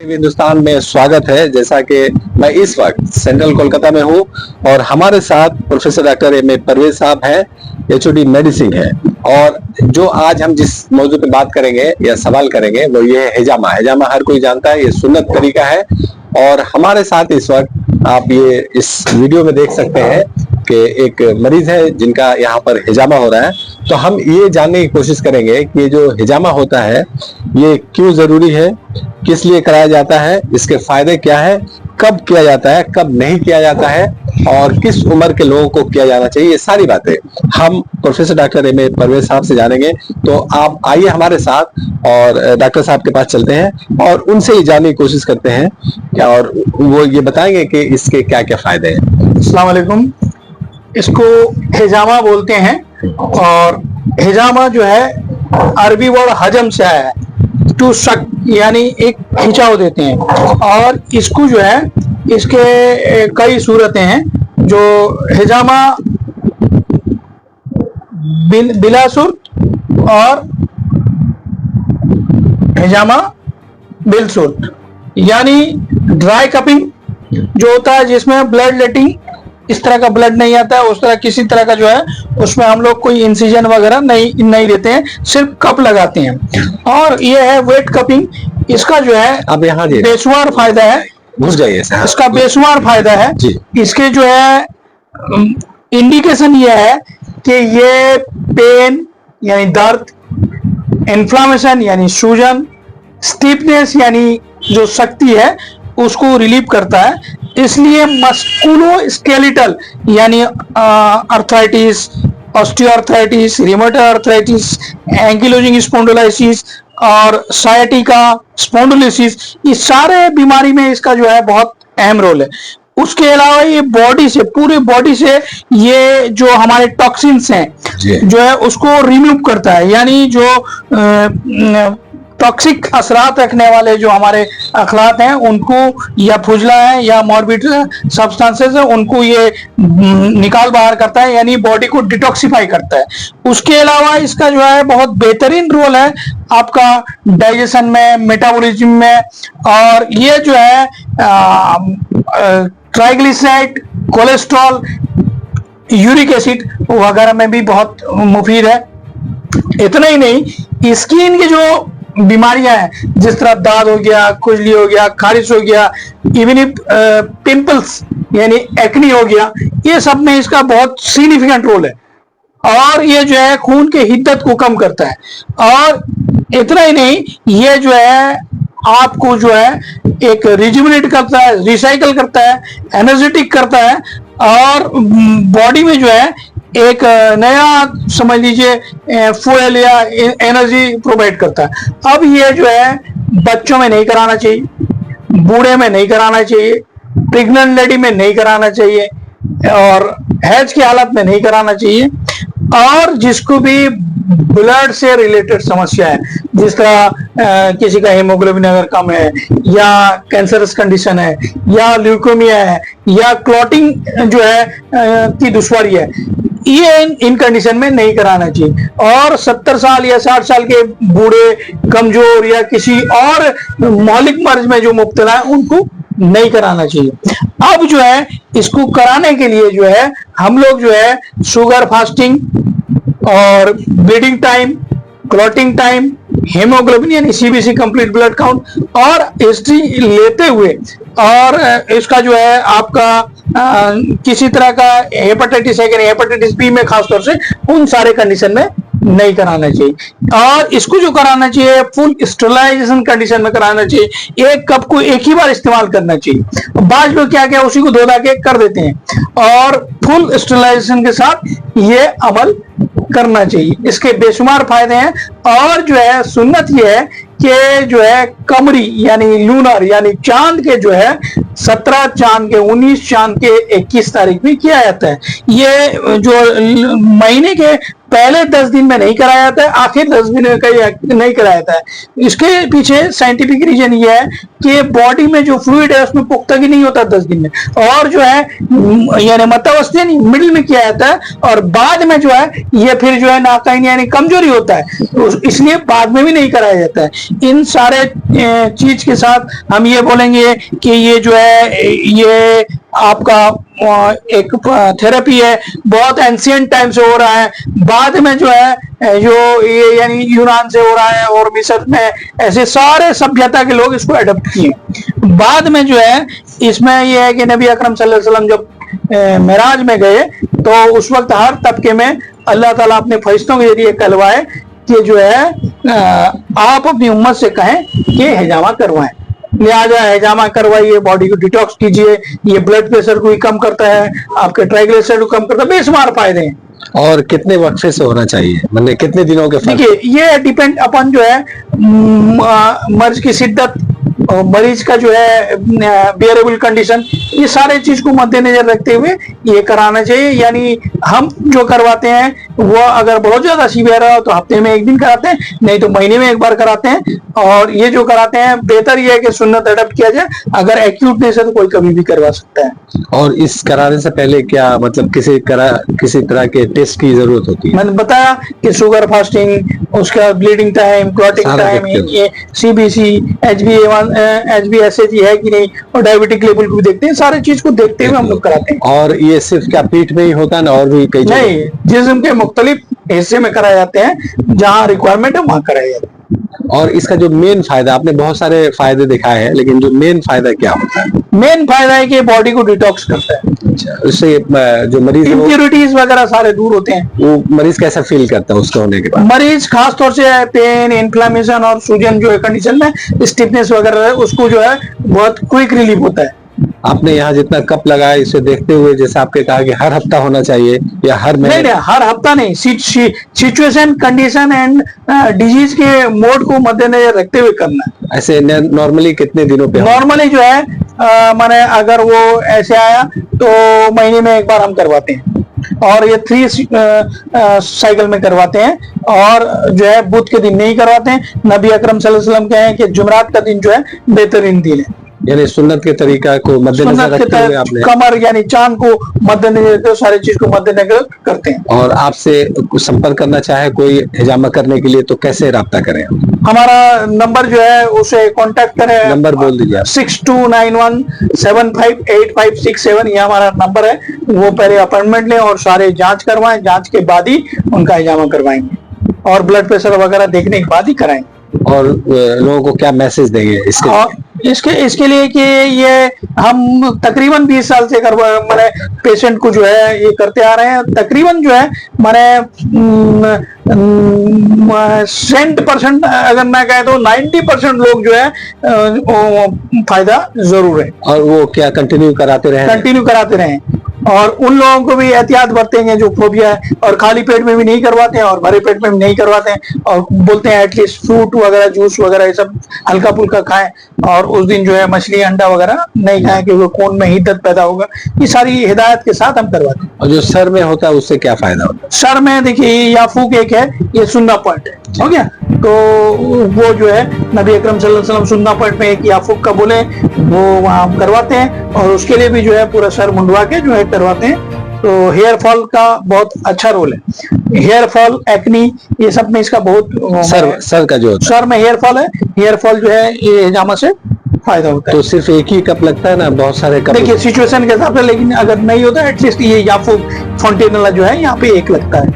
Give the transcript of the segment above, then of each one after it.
हिंदुस्तान में स्वागत है। जैसा कि मैं इस वक्त सेंट्रल कोलकाता में हूं और हमारे साथ professor doctor M A Parvez साहब हैं, एचओडी मेडिसिन है। और जो आज हम जिस मौजू पे बात करेंगे या सवाल करेंगे वो ये है हिजामा। हिजामा हर कोई जानता है, ये सुन्नत तरीका है। और हमारे साथ इस वक्त आप ये इस वीडियो में देख सकते हैं कि एक मरीज है जिनका यहाँ पर हिजामा हो रहा है। तो हम ये जानने की कोशिश करेंगे कि जो हिजामा होता है ये क्यों जरूरी है, किस लिए कराया जाता है, इसके फायदे क्या है, कब किया जाता है, कब नहीं किया जाता है और किस उम्र के लोगों को किया जाना चाहिए, ये सारी बातें हम professor doctor M A Parvez साहब से जानेंगे। तो आप आइए हमारे साथ और डॉक्टर साहब के पास चलते हैं और उनसे ही जानने की कोशिश करते हैं क्या, और वो ये बताएंगे कि इसके क्या क्या फायदे हैं। अस्सलाम वालेकुम। इसको हिजामा बोलते हैं और हिजामा जो है अरबी वर्ड हजम से आया है, टू सक, यानी एक खिंचाव देते हैं। और इसको जो है इसके कई सूरतें हैं। जो हिजामा बिला सुर्त और हिजामा बिल सुर्त, यानी ड्राई कपिंग जो होता है जिसमें ब्लड लेटिंग इस तरह का ब्लड नहीं आता है, उस तरह किसी तरह का जो है उसमें हम लोग कोई इंसिजन वगैरह नहीं देते हैं, सिर्फ कप लगाते हैं। और ये है वेट कपिंग। इसका जो है अब यहाँ बेशुमार फायदा है, घुस जाइए सर। इसका बेशुमार फायदा है। इसके जो है इंडिकेशन ये है कि ये पेन यानी दर्द, इन्फ्लामेशन यानी सूजन, स्टिफनेस यानी जो शक्ति है उसको रिलीव करता है। इसलिए मस्कुलोस्केलेटल यानी arthritis, osteoarthritis, rheumatoid arthritis, ankylosing spondylolysis और साइटिका स्पॉन्डिलोलिसिस, इस सारे बीमारी में इसका जो है बहुत अहम रोल है। उसके अलावा ये बॉडी से, पूरे बॉडी से ये जो हमारे टॉक्सिन्स हैं जो है उसको रिमूव करता है। यानी जो टॉक्सिक असरात रखने वाले जो हमारे अखलात हैं उनको, या फुजला है या मॉर्बिड सब्सटेंसेस है, उनको ये निकाल बाहर करता है, यानी बॉडी को डिटॉक्सिफाई करता है। उसके अलावा इसका जो है बहुत बेहतरीन रोल है आपका डाइजेशन में, मेटाबॉलिज्म में। और ये जो है ट्राइग्लिसराइड, कोलेस्ट्रॉल, यूरिक एसिड वगैरह में भी बहुत मुफीद है। इतना ही नहीं, स्किन के जो बीमारियां हैं जिस तरह दाद हो गया, खुजली हो गया, खारिश हो गया, इवन पिंपल्स यानी एक्नी हो गया, ये सब में इसका बहुत सिग्निफिकेंट रोल है। और ये जो है खून के हिद्दत को कम करता है। और इतना ही नहीं, ये जो है आपको जो है एक रिजुविनेट करता है, रिसाइकल करता है, एनर्जेटिक करता है और बॉडी में जो है एक नया समझ लीजिए फ्यूल या एनर्जी प्रोवाइड करता है। अब ये जो है बच्चों में नहीं कराना चाहिए, बूढ़े में नहीं कराना चाहिए, प्रेग्नेंट लेडी में नहीं कराना चाहिए और हैज की हालत में नहीं कराना चाहिए। और जिसको भी ब्लड से रिलेटेड समस्या है, जिस तरह किसी का हीमोग्लोबिन अगर कम है या कैंसरस कंडीशन है या ल्यूकेमिया है या क्लॉटिंग जो है की दुश्वारी है, ये इन कंडीशन में नहीं कराना चाहिए। और 70 साल या 60 साल के बूढ़े, कमजोर या किसी और मौलिक मर्ज में जो मुब्तला है उनको नहीं कराना चाहिए। अब जो है इसको कराने के लिए जो है हम लोग जो है शुगर फास्टिंग और bleeding time, clotting time, haemoglobin यानी सीबीसी कंप्लीट ब्लड काउंट और हिस्ट्री लेते हुए, और इसका जो है आपका किसी तरह का हेपेटाइटिस है कि नहीं, हेपेटाइटिस बी में खासतौर से, उन सारे कंडीशन में नहीं कराना चाहिए। और इसको जो कराना चाहिए फुल स्टेरिलाइजेशन कंडीशन में कराना चाहिए। एक कप को एक ही बार इस्तेमाल करना चाहिए। बाद लोग क्या क्या उसी को धो धा के कर देते हैं, और फुल स्टेरिलाइजेशन के साथ ये अमल करना चाहिए। इसके बेशुमार फायदे हैं। और जो है सुन्नत ये है कि जो है कमरी यानी लूनर यानी चांद के जो है 17 चांद के, 19 चांद के 21 तारीख भी किया जाता है। ये जो महीने के पहले 10 दिन में नहीं कराया जाता है, आखिर 10 दिन में नहीं कराया जाता है। इसके पीछे साइंटिफिक रीजन ये है कि बॉडी में जो फ्लूइड है उसमें पुख्तगी नहीं होता 10 दिन में, और जो है यानी मध्यावस्था नहीं, मिडिल में किया जाता है, और बाद में जो है ये फिर जो है नाकाइन यानी कमजोरी होता है, तो इसलिए बाद में भी नहीं कराया जाता है। इन सारे चीज के साथ हम ये बोलेंगे कि ये जो है ये आपका एक थेरेपी है, बहुत एंशियंट टाइम से हो रहा है, बाद में जो है जो ये यानी यूनान से हो रहा है और मिस्र में ऐसे सारे सभ्यता के लोग इसको अडॉप्ट किए। बाद में जो है इसमें ये है कि नबी अकरम सल्लल्लाहु अलैहि वसल्लम जब मेराज में गए तो उस वक्त हर तबके में अल्लाह ताला अपने फरिश्तों के जरिए कहलवाए कि जो है आप अपनी उम्मत से कहें कि हिजामा करवाएं, लिहाजा हिजामा करवाइए, बॉडी को डिटॉक्स कीजिए, ये ब्लड प्रेशर को भी कम करता है, आपके ट्राइग्लिसराइड को कम करता है, बेशुमार फायदे हैं। और कितने वक्फे से होना चाहिए, मतलब कितने दिनों के फर्क? देखिए ये डिपेंड अपन जो है मर्ज की शिद्दत, मरीज का जो है बियरेबल कंडीशन, ये सारे चीज को मद्देनजर रखते हुए ये कराना चाहिए। यानी हम जो करवाते हैं वो अगर बहुत ज्यादा सीवियर है तो हफ्ते में 1 दिन कराते हैं, नहीं तो महीने में 1 बार कराते हैं। और ये जो कराते हैं बेहतर ये है कि सुन्नत अडॉप्ट किया जाए, अगर एक्यूटनेस है तो कोई कभी भी करवा सकता है। और इस कराने से पहले क्या मतलब किसी तरह के टेस्ट की जरूरत होती है? मैंने बताया कि शुगर फास्टिंग, उसका ब्लीडिंग टाइम, क्लॉटिंग टाइम, ये सीबीसी, HbA1C है कि नहीं, और डायबिटिक लेवल को भी देखते हैं, सारे चीज को देखते हुए हम लोग कराते हैं। और ये सिर्फ क्या पीठ में ही होता है ना, और भी कई नहीं, जिस्म के मुख्तलिफ हिस्से में कराए जाते हैं, जहाँ रिक्वायरमेंट है वहां कराए जाते हैं। और इसका जो मेन फायदा, आपने बहुत सारे फायदे दिखाए हैं, लेकिन जो मेन फायदा क्या होता है? मेन फायदा है कि बॉडी को डिटॉक्स करता है। अच्छा, उससे जो मरीज इम्प्योरिटीज वगैरह सारे दूर होते हैं। वो मरीज कैसा फील करता है उसके होने के बाद? मरीज खास तौर से पेन, इन्फ्लामेशन और सूजन जो है कंडीशन में, स्टिफनेस वगैरह है, उसको जो है बहुत क्विक रिलीफ होता है। आपने यहाँ जितना कप लगाया इसे देखते हुए, जैसे आपके कहा कि हर हफ्ता होना चाहिए या हर महीने? नहीं, हर हफ्ता नहीं, सिचुएशन, कंडीशन एंड डिजीज के मोड को मद्देनजर रखते हुए करना है। ऐसे नॉर्मली कितने दिनों पे? नॉर्मली जो है माने अगर वो ऐसे आया तो महीने में 1 बार हम करवाते हैं, और ये 3 साइकिल में करवाते हैं, और जो है बुध के दिन नहीं करवाते हैं। नबी अकरम सल्लल्लाहु अलैहि वसल्लम कहे हैं कि जुमरात का दिन जो है बेहतरीन दिन है। यानी सुन्नत के तरीका को मद्देनजर रखते हुए आपने कमर यानी चांद को मद्देनजर रखते हुए सारी चीज को मद्देनजर करते हैं। और आपसे संपर्क करना चाहे कोई हिजामा करने के लिए तो कैसे राब्ता करें? हमारा नंबर जो है उसे कांटेक्ट करें। नंबर बोल दीजिए। 6291758567 ये हमारा नंबर है। वो पहले अपॉइंटमेंट लें और सारे जांच करवाएं, जांच के बाद ही उनका हिजामा करवाएंगे, और ब्लड प्रेशर वगैरह देखने के बाद ही कराएंगे। और लोगों को क्या मैसेज देंगे इसके लिए कि ये हम तकरीबन 20 साल से मैंने पेशेंट को जो है ये करते आ रहे हैं। तकरीबन जो है मैंने 100% अगर मैं कहें तो 90% लोग जो है फायदा जरूर है। और वो क्या कंटिन्यू कराते रहे? और उन लोगों को भी एहतियात बरतेंगे जो फोबिया है, और खाली पेट में भी नहीं करवाते हैं और भरे पेट में भी नहीं करवाते हैं, और बोलते हैं एटलीस्ट फ्रूट वगैरह, जूस वगैरह ये सब हल्का फुल्का खाएं, और उस दिन जो है मछली अंडा वगैरह नहीं खाएं क्योंकि खून में हिद्दत पैदा होगा। ये सारी हिदायत के साथ हम करवाते हैं। और जो सर में होता है उससे क्या फायदा होता है? सर में देखिए याफूक एक है, ये सुन्ना पॉइंट है, हो गया, तो वो जो है नबी अकरम सल्लल्लाहु अलैहि वसल्लम सुन्ना पॉइंट में एक याफूक का बोले वो वहां हम करवाते हैं, और उसके लिए भी जो है पूरा सर मुंडवा के जो है करवाते हैं। तो हेयर फॉल का बहुत अच्छा रोल है, हेयर फॉल, एक्नी, ये सब में इसका बहुत सर का जो होता है, सर में हेयर फॉल है, हेयर फॉल जो है ये हिजामा से फायदा होता है। तो सिर्फ एक ही कप लगता है ना, बहुत सारे कप? देखिए सिचुएशन के हिसाब से, लेकिन अगर नहीं होता है एटलीस्ट ये याफूक फॉन्टेनला जो है यहाँ पे एक लगता है।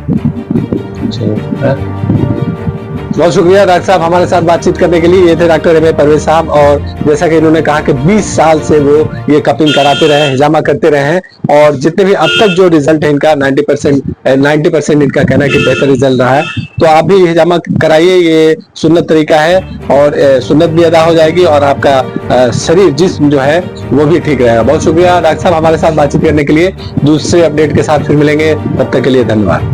बहुत शुक्रिया डॉक्टर साहब हमारे साथ बातचीत करने के लिए। ये थे डॉक्टर एम ए परवेज साहब, और जैसा कि इन्होंने कहा कि 20 साल से वो ये कपिंग कराते रहे, हिजामा करते रहे हैं, और जितने भी अब तक जो रिजल्ट है इनका 90% इनका कहना है कि बेहतर रिजल्ट रहा है। तो आप भी हिजामा कराइए, ये सुन्नत तरीका है, और सुन्नत भी अदा हो जाएगी, और आपका शरीर जिस्म जो है वो भी ठीक रहेगा। बहुत शुक्रिया डॉक्टर साहब हमारे साथ बातचीत करने के लिए। दूसरे अपडेट के साथ फिर मिलेंगे, तब तक के लिए धन्यवाद।